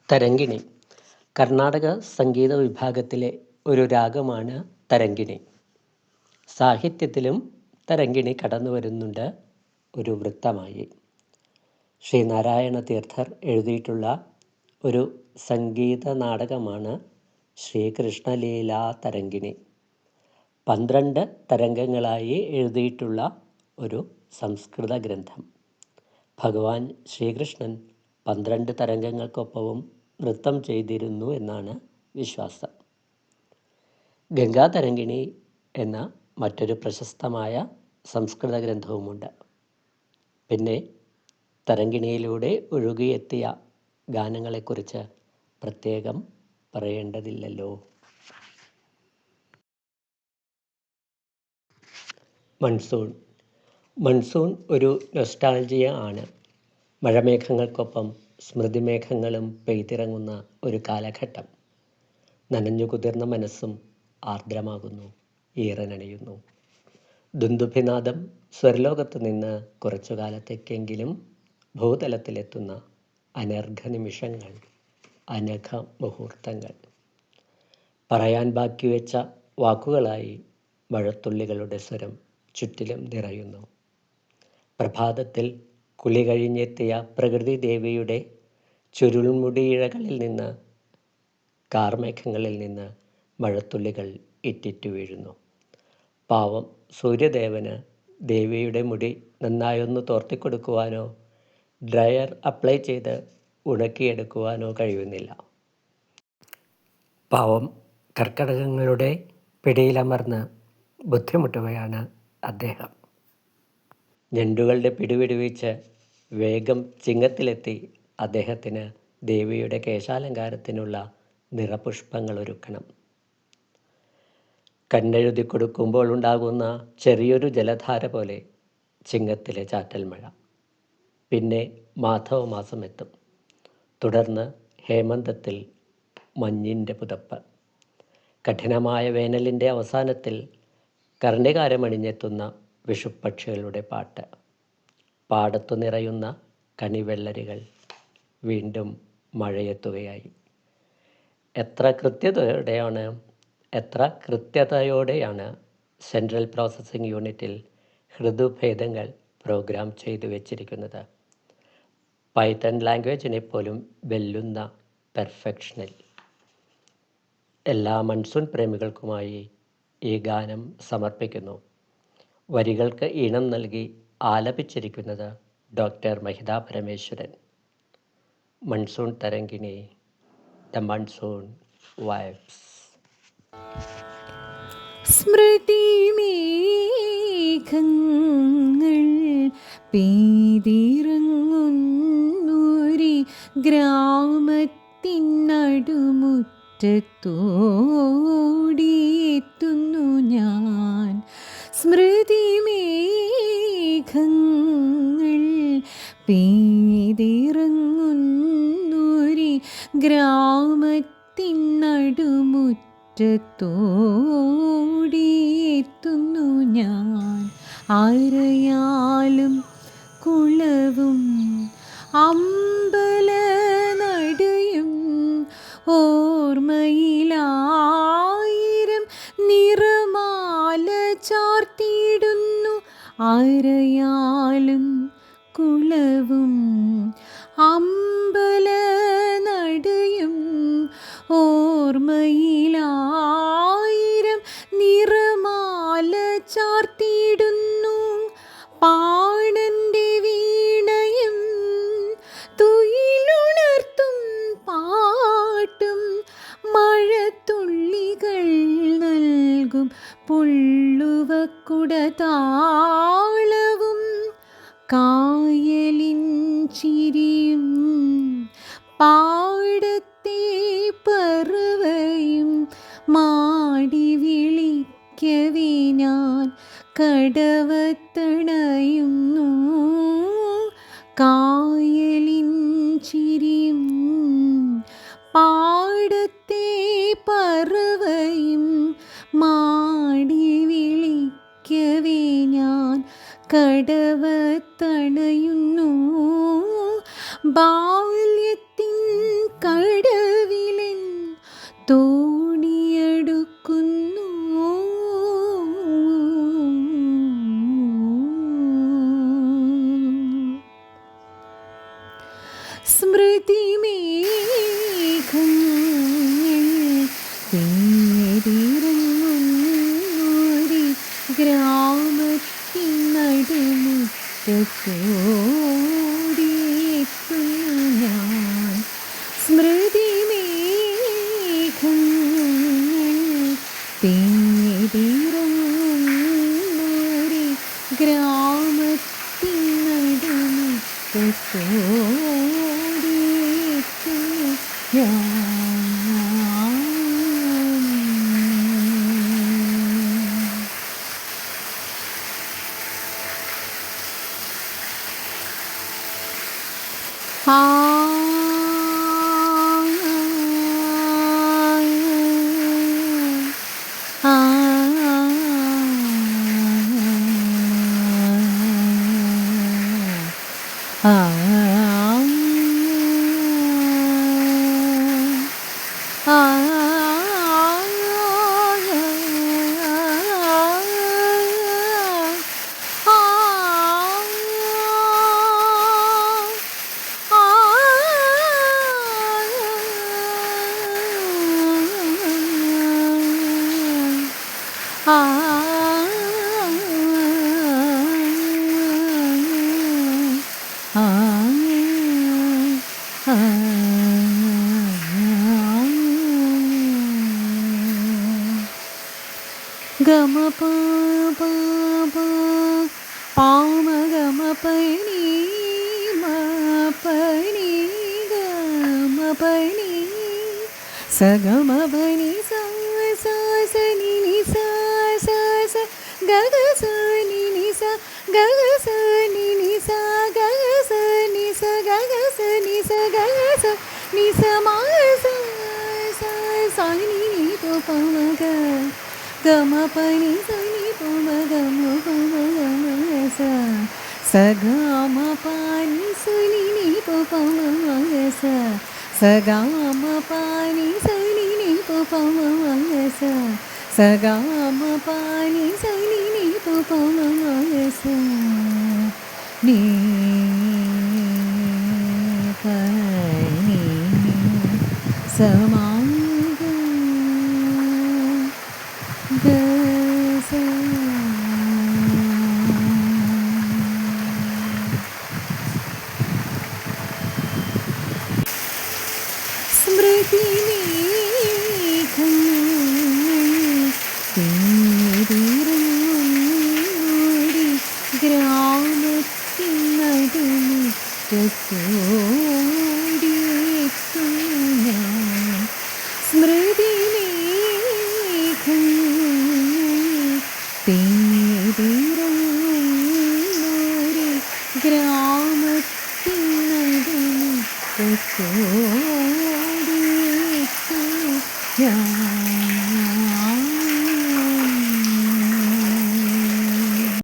തരങ്കിണി കർണാടക സംഗീത വിഭാഗത്തിലെ ഒരു രാഗമാണ് തരങ്കിണി. സാഹിത്യത്തിലും തരങ്കിണി കടന്നു വരുന്നുണ്ട് ഒരു വൃത്തമായി. ശ്രീനാരായണ തീർത്ഥർ എഴുതിയിട്ടുള്ള ഒരു സംഗീത നാടകമാണ് ശ്രീകൃഷ്ണലീലാ തരങ്കിണി. 12 തരംഗങ്ങളായി എഴുതിയിട്ടുള്ള ഒരു സംസ്കൃത ഗ്രന്ഥം. ഭഗവാൻ ശ്രീകൃഷ്ണൻ 12 തരംഗങ്ങൾക്കൊപ്പവും നൃത്തം ചെയ്തിരുന്നു എന്നാണ് വിശ്വാസം. ഗംഗാതരംഗിണി എന്ന മറ്റൊരു പ്രശസ്തമായ സംസ്കൃത ഗ്രന്ഥവുമുണ്ട്. പിന്നെ തരംഗിണിയിലൂടെ ഒഴുകിയെത്തിയ ഗാനങ്ങളെക്കുറിച്ച് പ്രത്യേകം പറയേണ്ടതില്ലല്ലോ. മൺസൂൺ ഒരു നൊസ്റ്റാൾജിയ ആണ്. മഴമേഘങ്ങൾക്കൊപ്പം സ്മൃതിമേഘങ്ങളും പെയ്തിറങ്ങുന്ന ഒരു കാലഘട്ടം. നനഞ്ഞു കുതിർന്ന മനസ്സും ആർദ്രമാകുന്നു, ഈറനണിയുന്നു. ദുന്ദുഭിനാദം സ്വർലോകത്ത് നിന്ന് കുറച്ചു കാലത്തേക്കെങ്കിലും ഭൂതലത്തിലെത്തുന്ന അനർഘ നിമിഷങ്ങൾ, അനഘ മുഹൂർത്തങ്ങൾ. പറയാൻ ബാക്കിവെച്ച വാക്കുകളായി മഴത്തുള്ളികളുടെ സ്വരം ചുറ്റിലും നിറയുന്നു. പ്രഭാതത്തിൽ കുളി കഴിഞ്ഞെത്തിയ പ്രകൃതി ദേവിയുടെ ചുരുൾമുടിയിഴകളിൽ നിന്ന്, കാർമേഘങ്ങളിൽ നിന്ന് മഴത്തുള്ളികൾ ഇറ്റിറ്റു വീഴുന്നു. പാവം സൂര്യദേവന് ദേവിയുടെ മുടി നന്നായൊന്ന് തോർത്തിക്കൊടുക്കുവാനോ ഡ്രയർ അപ്ലൈ ചെയ്ത് ഉണക്കിയെടുക്കുവാനോ കഴിയുന്നില്ല. പാവം കർക്കടകങ്ങളുടെ പിടിയിലമർന്ന് ബുദ്ധിമുട്ടുകയാണ് അദ്ദേഹം. ഞണ്ടുകളുടെ പിടിവിടുവിച്ച് വേഗം ചിങ്ങത്തിലെത്തി അദ്ദേഹത്തിന് ദേവിയുടെ കേശാലങ്കാരത്തിനുള്ള നിറപുഷ്പങ്ങൾ ഒരുക്കണം. കണ്ണെഴുതി കൊടുക്കുമ്പോൾ ഉണ്ടാകുന്ന ചെറിയൊരു ജലധാര പോലെ ചിങ്ങത്തിലെ ചാറ്റൽ മഴ. പിന്നെ മാധവമാസം എത്തും. തുടർന്ന് ഹേമന്തത്തിൽ മഞ്ഞിൻ്റെ പുതപ്പ്. കഠിനമായ വേനലിൻ്റെ അവസാനത്തിൽ കർണികാരമണിഞ്ഞെത്തുന്ന വിഷുപ്പക്ഷികളുടെ പാട്ട്. പാടത്തു നിറയുന്ന കണിവെള്ളരികൾ. വീണ്ടും മഴയെത്തുകയായി. എത്ര കൃത്യതയോടെയാണ് സെൻട്രൽ പ്രോസസ്സിംഗ് യൂണിറ്റിൽ ഋതുഭേദങ്ങൾ പ്രോഗ്രാം ചെയ്തു വച്ചിരിക്കുന്നത്. പൈത്തൺ ലാംഗ്വേജിനെ പോലും വെല്ലുന്ന പെർഫെക്ഷനിൽ. എല്ലാ മൺസൂൺ പ്രേമികൾക്കുമായി ഈ ഗാനം സമർപ്പിക്കുന്നു. വരികൾക്ക് ഈണം നൽകി ആലപിച്ചിരിക്കുന്നത് doctor Mahitha Parameswaran. Monsoon Tharangini, the monsoon vibes. സ്മൃതിമേഘങ്ങൾ പെയ്തിറങ്ങുന്നൊരു ഗ്രാമത്തിനടുമുറ്റത്തോടിയെത്തുന്നു ഞാൻ. സ്മൃതിമേഘങ്ങൾ പെയ്തിറങ്ങുന്നൊരു ഗ്രാമത്തിനടുമുറ്റത്തോടിയെത്തുന്നു ഞാൻ. അരയാലും കുളവും അമ്പലനടയും ഓർമ്മയിലായിരം നിറമാല ചാർത്തിയിടുന്നു. അരയാലും കുളവും അമ്പലനടയും ഓർമ്മയിലായിരം നിറമാല ചാർത്തിയിടുന്നു. പാണന്റെ വീണയും തുയിലുണർത്തും പാട്ടും മഴത്തുള്ളികൾ നൽകും പുള്ളുവക്കുടതാളവും കായലിൻ ചിരിയും പാടത്തെ പറവയും മാടി വിളിക്കവേ ഞാൻ കടവത്തണയുന്നു. കായലിൻ ചിരിയും പാടത്തെ പറവയും മാടി വിളിക്കവേ ഞാൻ കടവത്തണയുന്നു. ബാല്യത്തിൻ കട ഗ്രാമത്തിൻ നടുമുറ്റത്തോടിയെത്തുന്നു ഞാൻ. സ്മൃതിമേഘങ്ങൾ തിങ്ങിതിറങ്ങുന്നൊരു ഗ്രാമത്തിൻ നടുമുറ്റത്തോടിയെത്തുന്നു ഞാൻ. ആ ആ ആ ഗമ പ പ പ പാമ ഗമ പനി മ പനി ഗമ പനി സ ഗമ പനി സ സ സ നി നി സ സ സ ഗ ഗ സ നി നി സ ഗ ഗ സ നി നി സ ഗ ഗ സ നി സ ഗ ഗ സ നി സ ഗ ഗ സ നി സ മ സ സ സ നി നി പ പ മ ഗ ഗമ പനി സ നി പ മ ഗമ പ മ ഗമ സ സ ഗമ പനി സ നി നി പ പ മ ഗ സ സ ഗമ പനി സ നി നി പ പ മ ഗ സ സ ഗമ പനി സ നി നി പ പ മ ഗ സ നീ പനി സ മ ഗ സ സ്മൃതിമേഘങ്ങൾ തിങ്ങിതിറങ്ങുന്നൊരു ഗ്രാമത്തിൻ നടുമുറ്റത്തോടിയെത്തുന്നു ഞാൻ. സ്മൃതിമേഘങ്ങൾ തിങ്ങിതിറങ്ങുന്നൊരു ഗ്രാമത്തിൻ നടുമുറ്റത്തോടിയെത്തുന്നു ഞാൻ.